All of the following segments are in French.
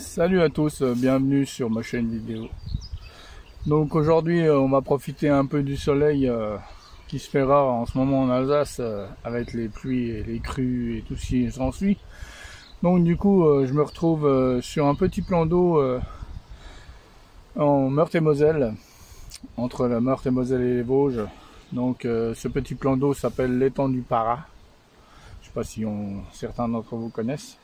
Salut à tous, bienvenue sur ma chaîne vidéo. Donc aujourd'hui on va profiter un peu du soleil qui se fait rare en ce moment en Alsace avec les pluies et les crues et tout ce qui s'ensuit. Donc du coup je me retrouve sur un petit plan d'eau en Meurthe-et-Moselle, entre la Meurthe-et-Moselle et les Vosges. Donc ce petit plan d'eau s'appelle l'étang du Para. Je sais pas si certains d'entre vous connaissent.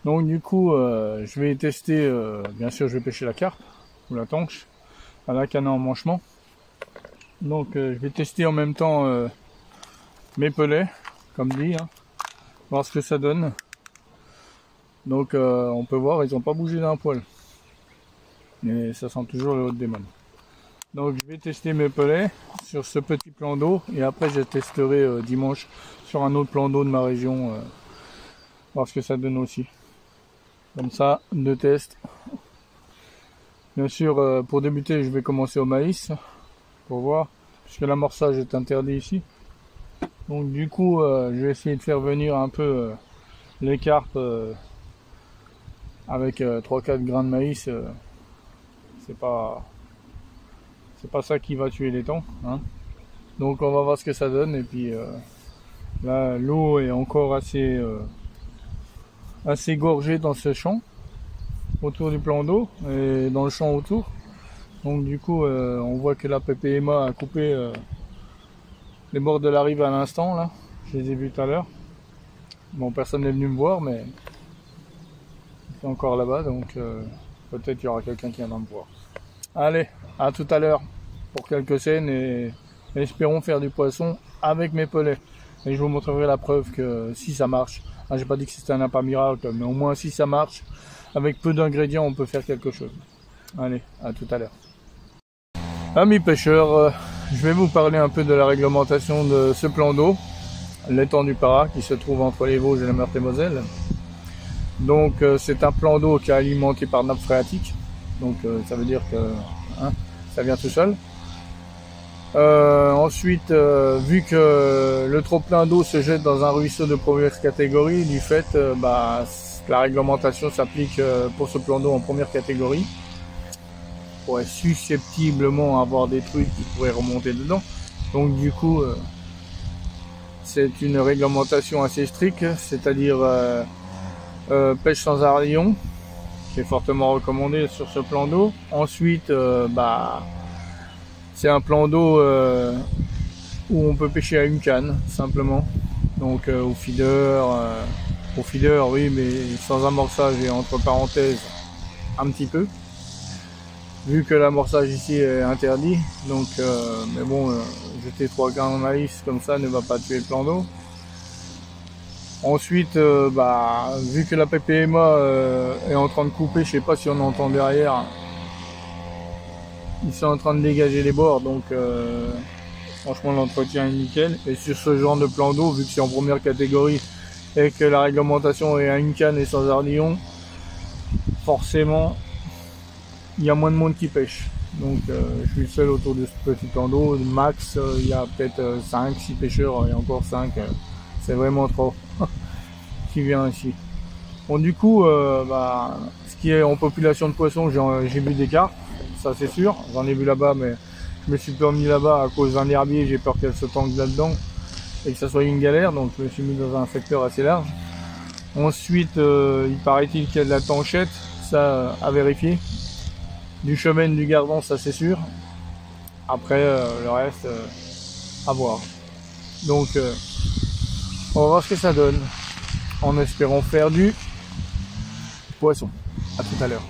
Donc du coup, je vais tester, bien sûr je vais pêcher la carpe ou la tanche à la canne à emmanchement. Donc je vais tester en même temps mes pelets, comme dit, hein, voir ce que ça donne. Donc on peut voir, ils n'ont pas bougé d'un poil. Mais ça sent toujours le haut des mômes. Donc je vais tester mes pelets sur ce petit plan d'eau et après je testerai dimanche sur un autre plan d'eau de ma région, voir ce que ça donne aussi. Comme ça, deux tests. Bien sûr, pour débuter, je vais commencer au maïs, pour voir, puisque l'amorçage est interdit ici. Donc du coup, je vais essayer de faire venir un peu les carpes avec 3-4 grains de maïs. C'est pas ça qui va tuer les thons, hein. Donc on va voir ce que ça donne. Et puis là, l'eau est encore assez gorgée dans ce champ, autour du plan d'eau et dans le champ autour. Donc du coup on voit que la PPMA a coupé les bords de la rive à l'instant là. Je les ai vus tout à l'heure. Bon, personne n'est venu me voir, mais c'est encore là-bas, donc peut-être qu'il y aura quelqu'un qui viendra me voir. Allez, à tout à l'heure pour quelques scènes et espérons faire du poisson avec mes pelets. Et je vous montrerai la preuve que si ça marche, j'ai pas dit que c'était un appât miracle, mais au moins si ça marche, avec peu d'ingrédients, on peut faire quelque chose. Allez, à tout à l'heure. Amis pêcheurs, je vais vous parler un peu de la réglementation de ce plan d'eau, l'étang du Para, qui se trouve entre les Vosges et la Meurthe-et-Moselle. Donc c'est un plan d'eau qui est alimenté par nappe phréatique, donc ça veut dire que ça vient tout seul. Ensuite, vu que le trop-plein d'eau se jette dans un ruisseau de première catégorie, du fait, la réglementation s'applique pour ce plan d'eau en première catégorie. On pourrait susceptiblement avoir des trucs qui pourraient remonter dedans. Donc du coup, c'est une réglementation assez stricte, c'est-à-dire pêche sans hardillon, qui est fortement recommandé sur ce plan d'eau. Ensuite, c'est un plan d'eau où on peut pêcher à une canne, simplement. Donc au feeder, oui, mais sans amorçage et entre parenthèses, un petit peu. Vu que l'amorçage ici est interdit, donc mais bon, jeter 3 grains de maïs comme ça ne va pas tuer le plan d'eau. Ensuite, vu que la PPMA est en train de couper, je sais pas si on entend derrière, ils sont en train de dégager les bords, donc franchement l'entretien est nickel. Et sur ce genre de plan d'eau, vu que c'est en première catégorie et que la réglementation est à une canne et sans hardillon, forcément il y a moins de monde qui pêche. Donc je suis seul autour de ce petit plan d'eau. Max, il y a peut-être 5-6 pêcheurs, et encore 5, c'est vraiment trop qui vient ici. Bon, du coup, ce qui est en population de poissons, j'ai vu des carpes, ça c'est sûr. J'en ai vu là-bas, mais je me suis pas mis là-bas à cause d'un herbier, j'ai peur qu'elle se tangue là-dedans et que ça soit une galère, donc je me suis mis dans un secteur assez large. Ensuite, il paraît-il qu'il y a de la tanchette, ça à vérifier. Du chemin, du gardon, ça c'est sûr. Après, le reste, à voir. Donc, on va voir ce que ça donne, en espérant faire du poisson. À tout à l'heure.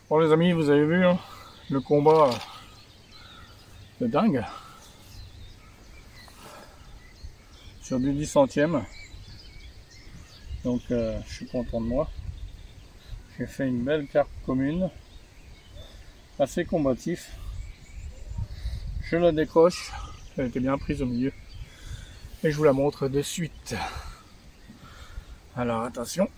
Bon les amis, vous avez vu hein, le combat de dingue sur du 10 centièmes. Donc je suis content de moi. J'ai fait une belle carpe commune, assez combatif. Je la décroche, elle était bien prise au milieu. Et je vous la montre de suite. Alors attention.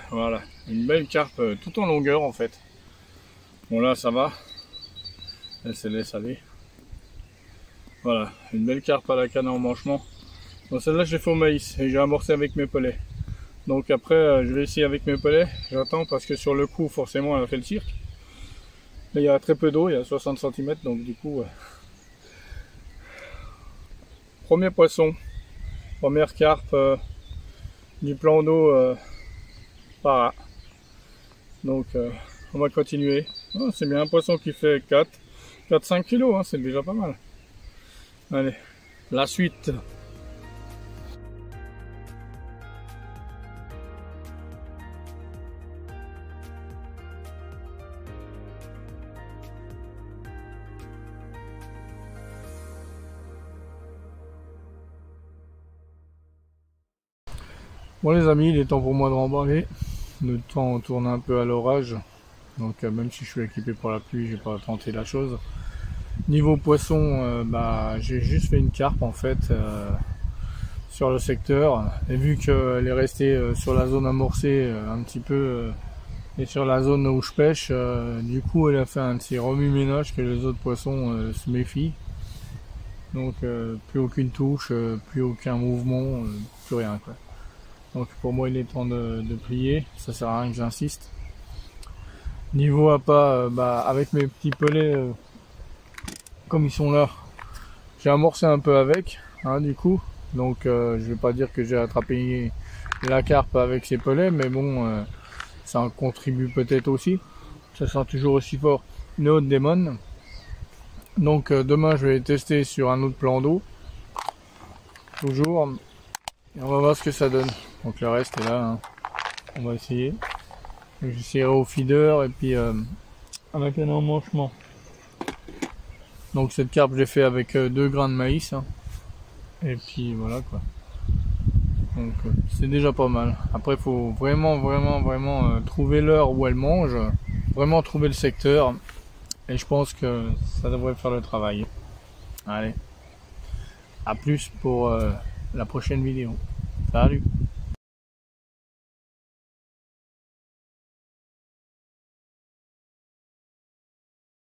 Voilà, une belle carpe tout en longueur en fait. Bon là ça va, elle se laisse aller. Voilà, une belle carpe à la canne en manchement. Bon celle-là j'ai fait au maïs et j'ai amorcé avec mes pelets. Donc après je vais essayer avec mes pelets, j'attends parce que sur le coup forcément elle a fait le cirque. Là il y a très peu d'eau, il y a 60 cm donc du coup... Premier poisson, première carpe du plan d'eau par là. Donc on va continuer. Oh, c'est bien un poisson qui fait 4-5 kg, hein, c'est déjà pas mal. Allez, la suite. Bon les amis, il est temps pour moi de remballer. Le temps tourne un peu à l'orage. Donc même si je suis équipé pour la pluie, j'ai pas tenté la chose. Niveau poisson, j'ai juste fait une carpe en fait sur le secteur. Et vu qu'elle est restée sur la zone amorcée un petit peu et sur la zone où je pêche, du coup elle a fait un petit remue-ménage que les autres poissons se méfient. Donc plus aucune touche, plus aucun mouvement, plus rien quoi. Donc pour moi il est temps de plier, ça sert à rien que j'insiste. Niveau appât, avec mes petits pelets comme ils sont là, j'ai amorcé un peu avec, hein, du coup. Donc je vais pas dire que j'ai attrapé la carpe avec ses pelets, mais bon, ça en contribue peut-être aussi. Ça sera toujours aussi fort une autre démon. Donc demain je vais tester sur un autre plan d'eau, toujours, et on va voir ce que ça donne. Donc le reste est là, hein. On va essayer. J'essaierai au feeder et puis avec un emmanchement. Donc cette carpe j'ai fait avec 2 grains de maïs, hein. Et puis voilà quoi. Donc c'est déjà pas mal. Après il faut vraiment trouver l'heure où elle mange, vraiment trouver le secteur, et je pense que ça devrait faire le travail. Allez, à plus pour la prochaine vidéo. Salut.